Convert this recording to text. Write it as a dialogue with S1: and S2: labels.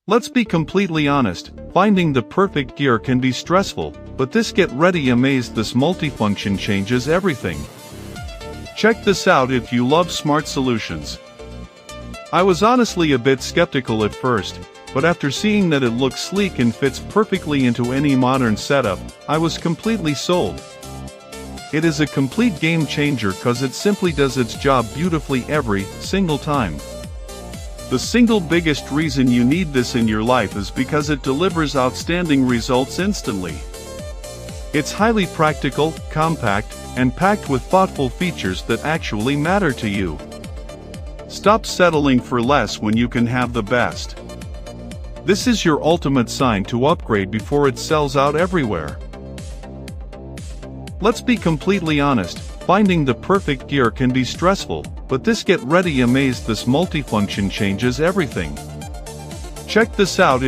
S1: Let's be completely honest, finding the perfect gear can be stressful, but get ready amazed, this multifunction changes everything. Check this out if you love smart solutions. I was honestly a bit skeptical at first, but after seeing that it looks sleek and fits perfectly into any modern setup, I was completely sold. It is a complete game changer cause it simply does its job beautifully every single time. The single biggest reason you need this in your life is because it delivers outstanding results instantly. It's highly practical, compact, and packed with thoughtful features that actually matter to you. Stop settling for less when you can have the best. This is your ultimate sign to upgrade before it sells out everywhere. Let's be completely honest, finding the perfect gear can be stressful, but get ready amazed, this multifunction changes everything. Check this out